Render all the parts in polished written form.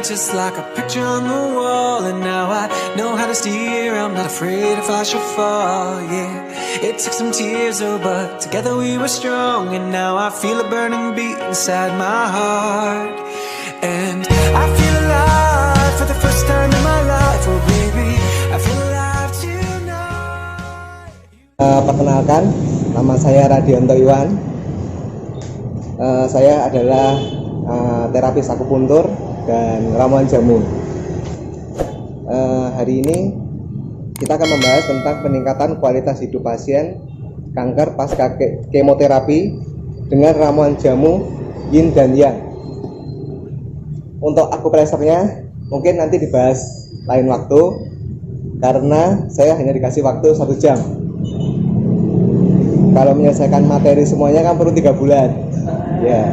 just like a picture on the wall. And now I know how to steer, I'm not afraid if I should fall, yeah. It took some tears, oh, but together we were strong. And now I feel a burning beat inside my heart. And I feel alive for the first time in my life. Oh baby, I feel alive tonight. Perkenalkan, nama saya Radianto Iwan. Saya adalah terapis akupuntur dan ramuan jamu. Hari ini kita akan membahas tentang peningkatan kualitas hidup pasien kanker pasca kemoterapi dengan ramuan jamu yin dan yang. Untuk akupresernya mungkin nanti dibahas lain waktu, karena saya hanya dikasih waktu 1 jam. Kalau menyelesaikan materi semuanya kan perlu 3 bulan. Ya.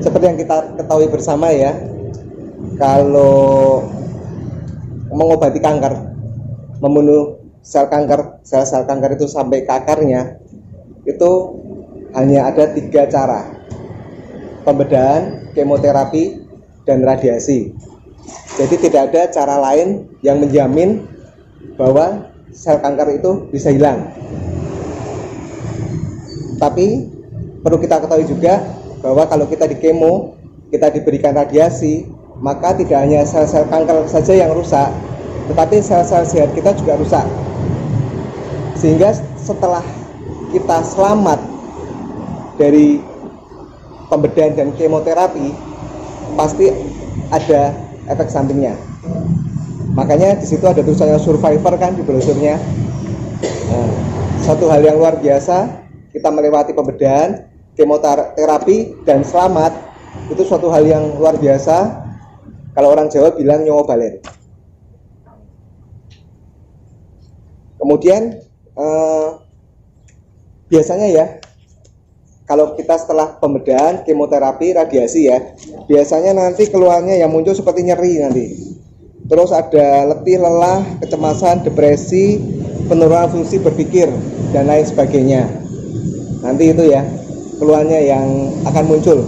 Seperti yang kita ketahui bersama ya, kalau mengobati kanker, membunuh sel kanker itu sampai ke akarnya, itu hanya ada 3 cara: pembedahan, kemoterapi, dan radiasi. Jadi tidak ada cara lain yang menjamin bahwa sel kanker itu bisa hilang. Tapi perlu kita ketahui juga bahwa kalau kita di kemo, kita diberikan radiasi, maka tidak hanya sel-sel kanker saja yang rusak, tetapi sel-sel sehat kita juga rusak. Sehingga setelah kita selamat dari pembedahan dan kemoterapi, pasti ada efek sampingnya. Makanya di situ ada tulisannya survivor kan di brosurnya. Nah, satu hal yang luar biasa, kita melewati pembedahan, kemoterapi dan selamat, itu suatu hal yang luar biasa. Kalau orang Jawa bilang nyawa balen. Kemudian biasanya ya, kalau kita setelah pembedahan, kemoterapi, radiasi ya, biasanya nanti keluarnya yang muncul seperti nyeri nanti. Terus ada letih, lelah, kecemasan, depresi, penurunan fungsi berpikir, dan lain sebagainya. Nanti itu ya keluarnya yang akan muncul.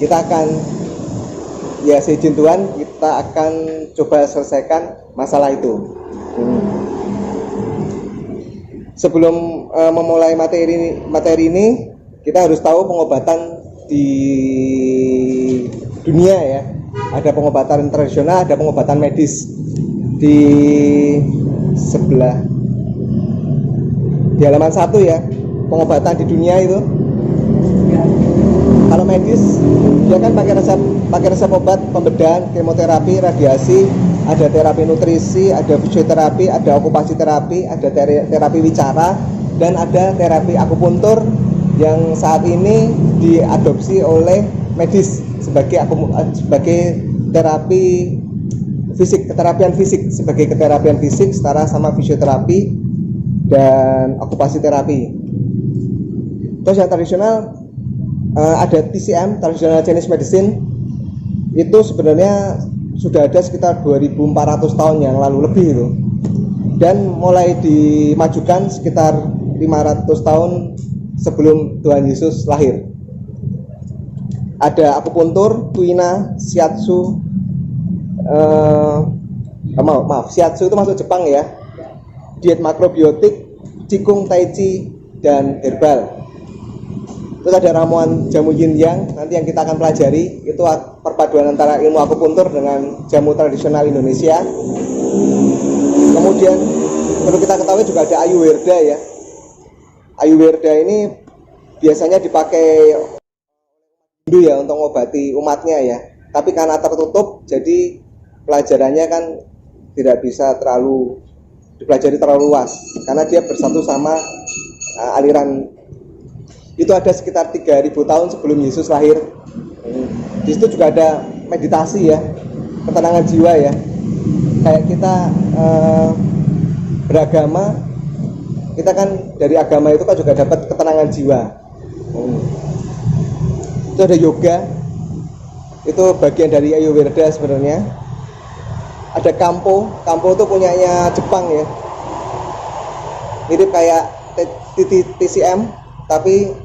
Kita akan, ya seizin Tuhan, kita akan coba selesaikan masalah itu. Sebelum memulai materi ini, kita harus tahu pengobatan di dunia ya. Ada pengobatan tradisional, ada pengobatan medis. Di sebelah, di halaman 1 ya, pengobatan di dunia itu. Kalau medis, dia kan pakai resep obat, pembedahan, kemoterapi, radiasi, ada terapi nutrisi, ada fisioterapi, ada okupasi terapi, ada terapi wicara, dan ada terapi akupuntur yang saat ini diadopsi oleh medis sebagai terapi fisik, keterapian fisik, sebagai keterapian fisik setara sama fisioterapi dan okupasi terapi. Terus yang tradisional, ada TCM, Traditional Chinese Medicine. Itu sebenarnya sudah ada sekitar 2400 tahun yang lalu lebih itu, dan mulai dimajukan sekitar 500 tahun sebelum Tuhan Yesus lahir. Ada akupuntur, tuina, shiatsu. Shiatsu itu masuk Jepang ya. Diet makrobiotik, qigong, tai chi, dan herbal. Terus ada ramuan jamu yin yang, nanti yang kita akan pelajari itu perpaduan antara ilmu akupuntur dengan jamu tradisional Indonesia. Kemudian perlu kita ketahui juga ada Ayurveda ya. Ayurveda ini biasanya dipakai Hindu ya untuk mengobati umatnya ya. Tapi karena tertutup, jadi pelajarannya kan tidak bisa dipelajari terlalu luas, karena dia bersatu sama aliran. Itu ada sekitar 3000 tahun sebelum Yesus lahir. Di situ juga ada meditasi ya, ketenangan jiwa ya. Kayak kita beragama, kita kan dari agama itu kan juga dapat ketenangan jiwa. Itu ada yoga, itu bagian dari Ayurveda sebenarnya. Ada kampo itu punyanya Jepang ya, mirip kayak TCM, tapi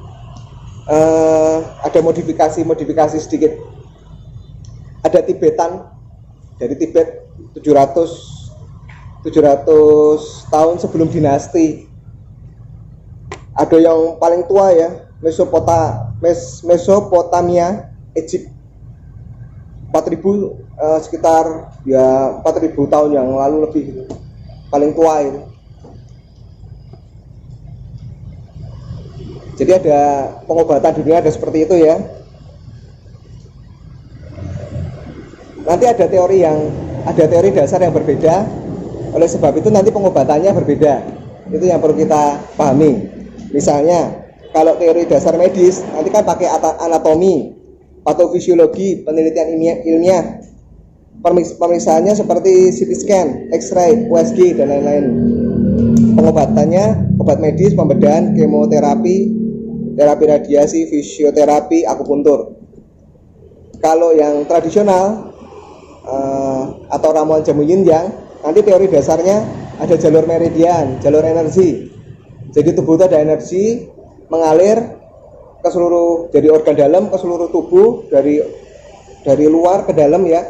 Ada modifikasi sedikit. Ada Tibetan dari Tibet 700 tahun sebelum dinasti. Ada yang paling tua ya, Mesopotamia, Egypt, 4000 sekitar ya 4000 tahun yang lalu lebih gitu. Paling tua itu. Jadi ada pengobatan dunia ada seperti itu ya. Nanti ada teori dasar yang berbeda. Oleh sebab itu nanti pengobatannya berbeda. Itu yang perlu kita pahami. Misalnya kalau teori dasar medis nanti kan pakai anatomi, patofisiologi, penelitian ilmiah. Pemeriksaannya seperti CT scan, X-ray, USG dan lain-lain. Pengobatannya obat medis, pembedahan, kemoterapi, terapi radiasi, fisioterapi, akupuntur. Kalau yang tradisional atau ramuan jamu yin yang, nanti teori dasarnya ada jalur meridian, jalur energi. Jadi tubuh itu ada energi mengalir ke seluruh, dari organ dalam ke seluruh tubuh, dari luar ke dalam ya.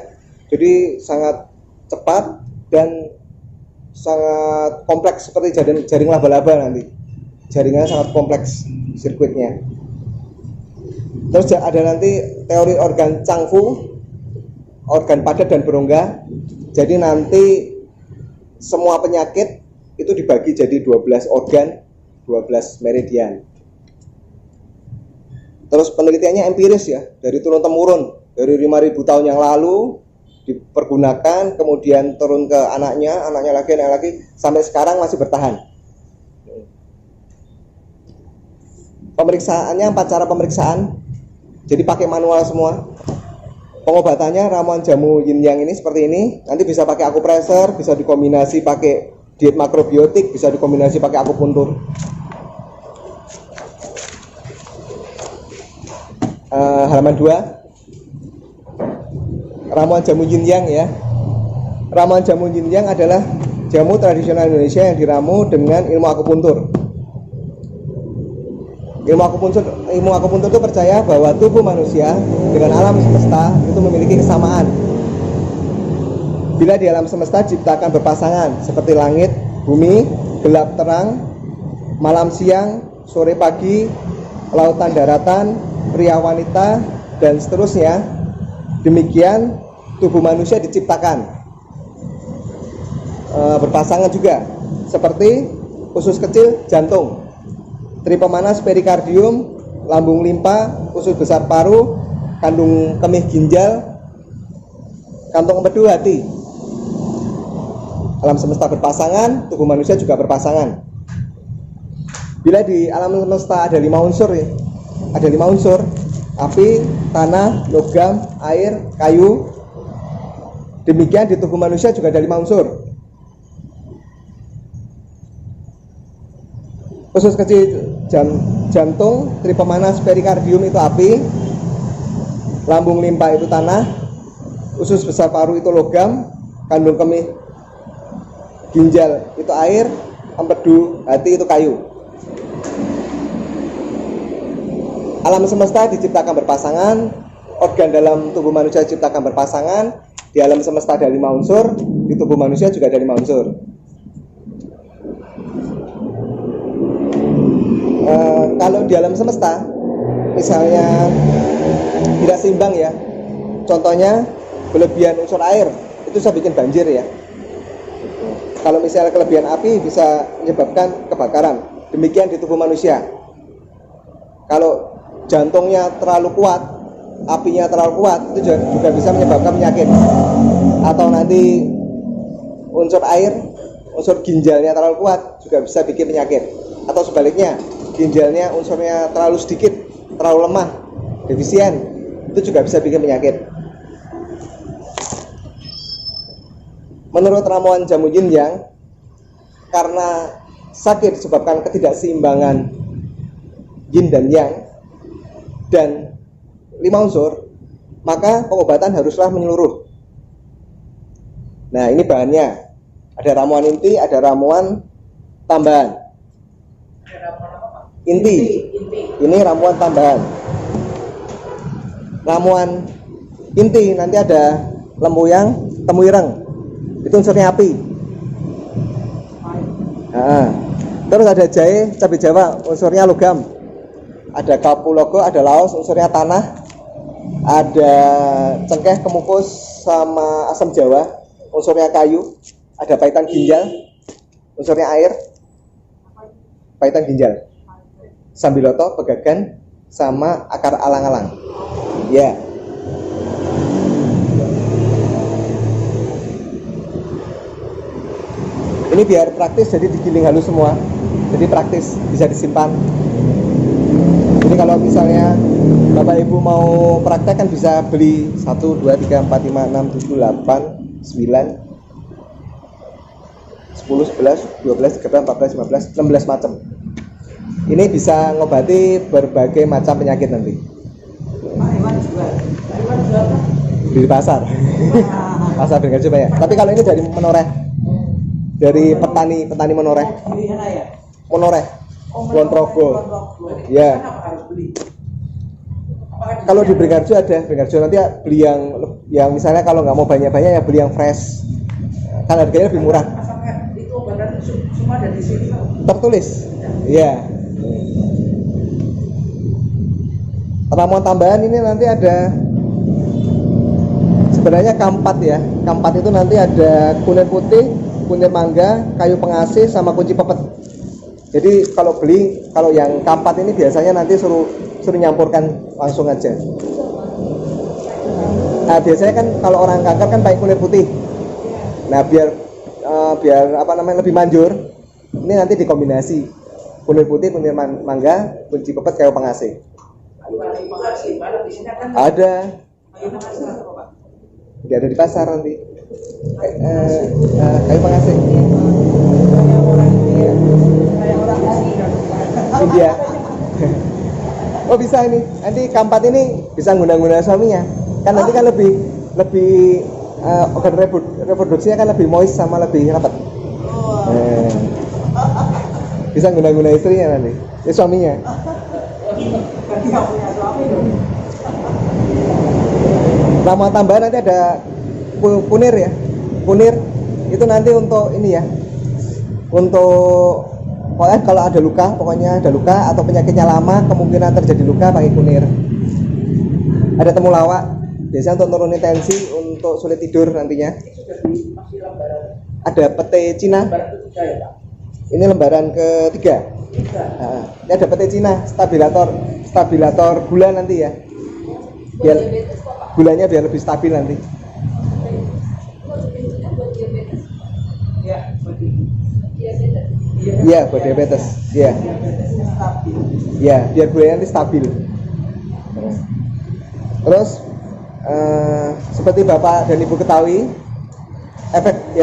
Jadi sangat cepat dan sangat kompleks seperti jaring laba-laba nanti. Jaringannya sangat kompleks sirkuitnya. Terus ada nanti teori organ Changfu, organ padat dan berongga. Jadi nanti semua penyakit itu dibagi jadi 12 organ, 12 meridian. Terus penelitiannya empiris ya, dari turun-temurun, dari 5000 tahun yang lalu dipergunakan, kemudian turun ke anaknya lagi, sampai sekarang masih bertahan. Pemeriksaannya 4 cara pemeriksaan, jadi pakai manual semua. Pengobatannya ramuan jamu yin yang ini seperti ini, nanti bisa pakai akupresur, bisa dikombinasi pakai diet makrobiotik, bisa dikombinasi pakai akupuntur. Halaman 2. Ramuan jamu yin yang ya. Ramuan jamu yin yang adalah jamu tradisional Indonesia yang diramu dengan ilmu akupuntur. Ilmu akupuntur itu percaya bahwa tubuh manusia dengan alam semesta itu memiliki kesamaan. Bila di alam semesta diciptakan berpasangan seperti langit, bumi, gelap terang, malam siang, sore pagi, lautan daratan, pria wanita dan seterusnya. Demikian tubuh manusia diciptakan berpasangan juga, seperti usus kecil jantung, tripemanas perikardium, lambung limpa, usus besar paru, kandung kemih ginjal, kantong empedu hati. Alam semesta berpasangan, tubuh manusia juga berpasangan. Bila di alam semesta ada 5 unsur ya, ada 5 unsur: api, tanah, logam, air, kayu. Demikian di tubuh manusia juga ada 5 unsur. Usus kecil jantung, tripemanas perikardium itu api, lambung limpa itu tanah, usus besar paru itu logam, kandung kemih ginjal itu air, empedu hati itu kayu. Alam semesta diciptakan berpasangan, organ dalam tubuh manusia diciptakan berpasangan. Di alam semesta ada 5 unsur, di tubuh manusia juga ada 5 unsur. Kalau di alam semesta, misalnya tidak seimbang ya, contohnya kelebihan unsur air, itu bisa bikin banjir ya. Kalau misalnya kelebihan api bisa menyebabkan kebakaran. Demikian di tubuh manusia. Kalau jantungnya terlalu kuat, apinya terlalu kuat, itu juga bisa menyebabkan penyakit. Atau nanti unsur air, unsur ginjalnya terlalu kuat, juga bisa bikin penyakit. Atau sebaliknya, ginjalnya unsurnya terlalu sedikit, terlalu lemah, defisien, itu juga bisa bikin penyakit. Menurut ramuan jamu yin yang, karena sakit disebabkan ketidakseimbangan yin dan yang dan 5 unsur, maka pengobatan haruslah menyeluruh. Nah, ini bahannya. Ada ramuan inti, ada ramuan tambahan. Inti. Ini ramuan tambahan. Ramuan inti nanti ada lempuyang, temuireng. Itu unsurnya api. Nah, terus ada jahe, cabai Jawa, unsurnya logam. Ada kapulaga, ada laos, unsurnya tanah. Ada cengkeh, kemukus, sama asam Jawa, unsurnya kayu. Ada pahitan ginjal, unsurnya air. Pahitan ginjal, sambiloto, pegagan, sama akar alang-alang. Ya. Ini biar praktis, jadi digiling halus semua. Jadi praktis, bisa disimpan. Jadi kalau misalnya Bapak Ibu mau praktek kan bisa beli 1, 2, 3, 4, 5, 6, 7, 8, 9, 10, 11, 12, 13, 14, 15, 16 macam. Ini bisa ngobati berbagai macam penyakit nanti. Di pasar. Pasar Beringharjo banyak. Tapi kalau ini dari menoreh. Dari petani menoreh. Menoreh. Kulonprogo. Ya. Kalau di Beringharjo ada, Beringharjo nanti beli yang misalnya kalau nggak mau banyak-banyak ya beli yang fresh. Kan harganya lebih murah. Semua dari sini tertulis. Iya. Ramuan tambahan ini nanti ada sebenarnya kampat ya. Kampat itu nanti ada kunir putih, kunir mangga, kayu pengasih sama kunci pepet. Jadi kalau beli, kalau yang kampat ini biasanya nanti suruh nyampurkan langsung aja. Nah, biasanya kan kalau orang kanker kan pakai kunir putih. Nah, biar lebih manjur, ini nanti dikombinasi kunir putih, kunir mangga, kunci pepet, kayu pengasih. Ada. Tidak ada di pasar nanti. Kayu pengasih. India. Oh bisa ini. Nanti kampat ini bisa guna-guna suaminya. Kan nanti kan lebih organ reproduksinya kan lebih moist sama lebih rapat. Bisa guna-guna istrinya nanti. Suaminya. Ramuan tambahan nanti ada kunir ya. Kunir itu nanti untuk ini ya. Untuk pokoknya kalau ada luka atau penyakitnya lama, kemungkinan terjadi luka pakai kunir. Ada temulawak, biasanya untuk nurunin tensi, untuk sulit tidur nantinya. Ada pete Cina. Ini lembaran ketiga. Nah, ini ada pete Cina, stabilator gula nanti ya. Biar gulanya biar lebih stabil nanti. Iya, buat diabetes. Iya. Iya, biar gulanya nanti stabil. Terus seperti Bapak dan Ibu ketahui,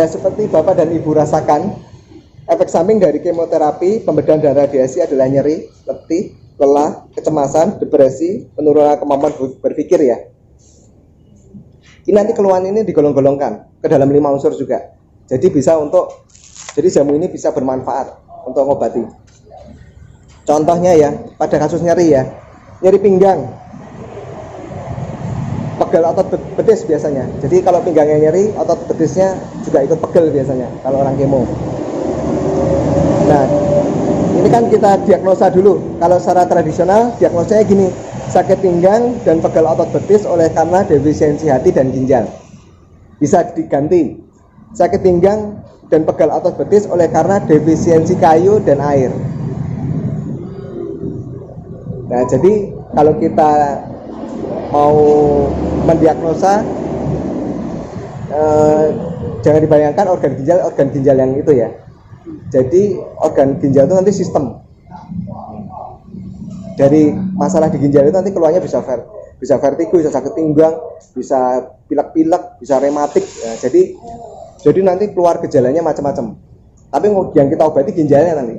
seperti Bapak dan Ibu rasakan, efek samping dari kemoterapi, pembedahan dan radiasi adalah nyeri, letih, lelah, kecemasan, depresi, penurunan kemampuan berpikir ya. Ini nanti keluhan ini digolong-golongkan ke dalam 5 unsur juga. Jadi jamu ini bisa bermanfaat untuk mengobati. Contohnya ya, pada kasus nyeri ya, nyeri pinggang, pegel otot betis biasanya. Jadi kalau pinggangnya nyeri, otot betisnya juga ikut pegel biasanya kalau orang kemo. Nah, ini kan kita diagnosa dulu. Kalau secara tradisional, diagnosanya gini: sakit pinggang dan pegel otot betis oleh karena defisiensi hati dan ginjal. Bisa diganti, sakit pinggang dan pegel otot betis oleh karena defisiensi kayu dan air. Nah, jadi kalau kita mau mendiagnosa, jangan dibayangkan organ ginjal yang itu ya. Jadi organ ginjal itu nanti sistem. Dari masalah di ginjal itu nanti keluarnya bisa vertigo, bisa sakit pinggang, bisa pilek-pilek, bisa rematik. Ya, jadi nanti keluar gejalanya macam-macam. Tapi yang kita obati ginjalnya nanti.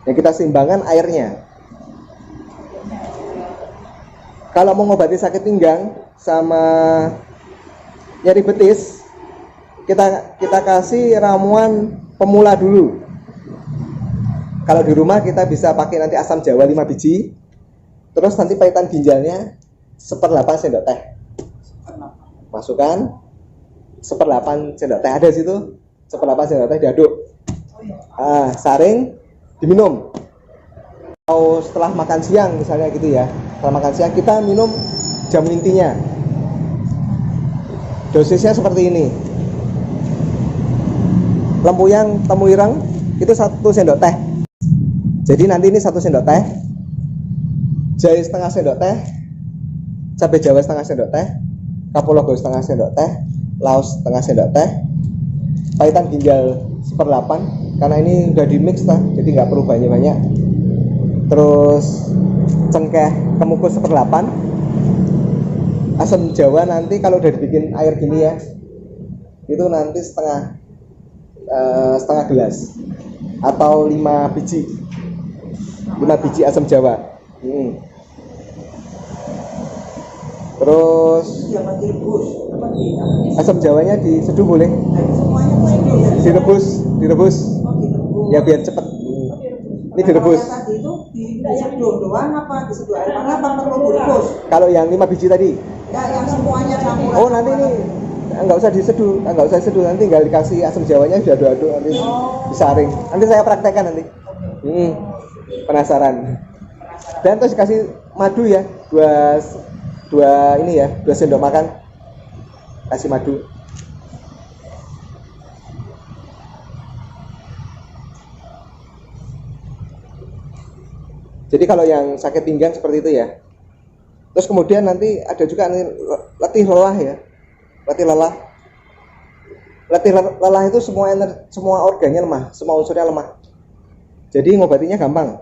Yang kita seimbangkan airnya. Kalau mau ngobati sakit pinggang sama nyeri betis, kita kasih ramuan pemula dulu. Kalau di rumah kita bisa pakai nanti asam jawa 5 biji. Terus nanti pahitan ginjalnya 1/8 sendok teh. Masukkan 1/8 sendok teh, ada di situ. 1/8 sendok teh diaduk. Saring, diminum. Atau setelah makan siang misalnya gitu ya. Setelah makan siang kita minum jamu intinya. Dosisnya seperti ini. Lempuyang temuireng itu 1 sendok teh. Jadi nanti ini 1 sendok teh, jahe setengah sendok teh, cabai jawa setengah sendok teh, kapulaga setengah sendok teh, laos setengah sendok teh, pahitan ginjal 1/8 karena ini udah di mix lah, jadi nggak perlu banyak-banyak. Terus cengkeh kemukus 1/8, asam jawa nanti kalau udah dibikin air gini ya, itu nanti setengah gelas atau 5 biji asam jawa. Terus asam jawanya diseduh boleh, direbus ya biar cepet. Ini direbus. Kalau yang 5 biji tadi yang semuanya campuran. oh nanti ini nggak usah diseduh, nanti tinggal dikasih asam jawanya, diaduk-aduk nanti disaring. Nanti saya praktekkan nanti. Penasaran. Dan terus dikasih madu ya, 2 sendok makan. Kasih madu. Jadi kalau yang sakit pinggang seperti itu ya. Terus kemudian nanti ada juga letih lelah ya. Letih lelah itu semua organnya lemah, semua unsurnya lemah. Jadi ngobatinya gampang.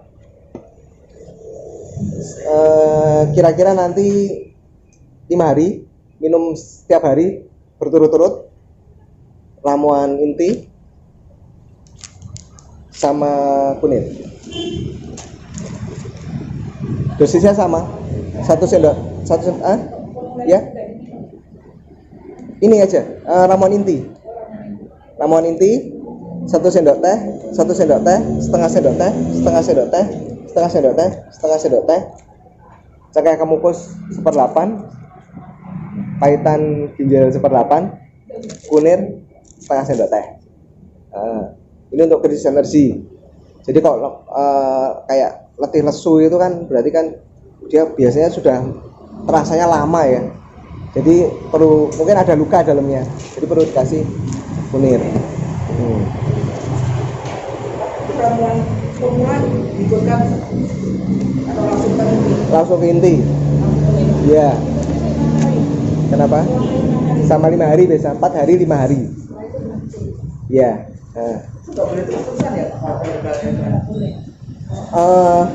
Kira-kira nanti 5 hari minum setiap hari berturut-turut ramuan inti sama kunir. Dosisnya sama, 1 sendok ya. Ini aja ramuan inti 1 sendok teh, setengah sendok teh, cengkeh kemukus 1/8, pahitan ginjal 1/8, kunir setengah sendok teh. Ini untuk krisis energi. Jadi kalau kayak letih lesu itu kan berarti kan dia biasanya sudah terasanya lama ya. Jadi mungkin ada luka dalamnya. Jadi perlu dikasih kunir. Ramuan pemula dibuatkan atau langsung ke inti. Iya. Kenapa? Sama 5 hari biasa, 4 hari 5 hari. Iya.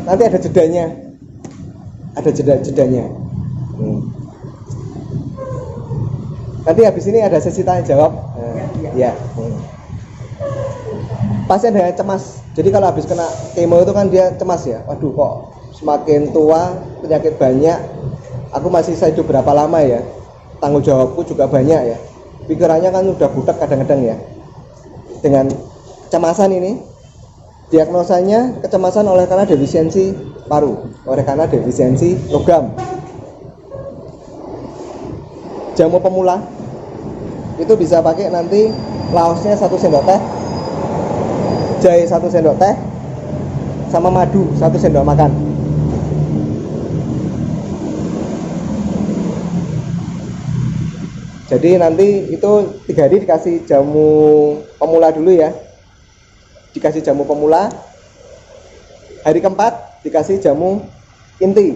Nanti ada jedanya. Nanti habis ini ada sesi tanya jawab. Ya. Pasien dengan cemas. Jadi kalau habis kena kemo itu kan dia cemas ya. Waduh kok semakin tua penyakit banyak. Aku masih bisa hidup berapa lama ya? Tanggung jawabku juga banyak ya. Pikirannya kan udah butek kadang-kadang ya. Dengan kecemasan ini, diagnosanya kecemasan karena defisiensi paru, karena defisiensi logam. Jamu pemula itu bisa pakai nanti laosnya 1 sendok teh, jahe 1 sendok teh, sama madu 1 sendok makan. Jadi nanti itu 3 hari dikasih jamu pemula dulu ya. Dikasih jamu pemula. Hari keempat dikasih jamu inti.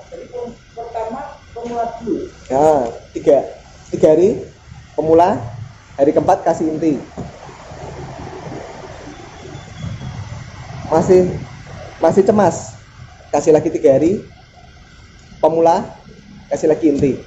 Jadi pertama pemula dulu. Nah, 3 hari pemula, hari keempat kasih inti. Masih cemas, kasih lagi 3 hari pemula, kasih lagi inti.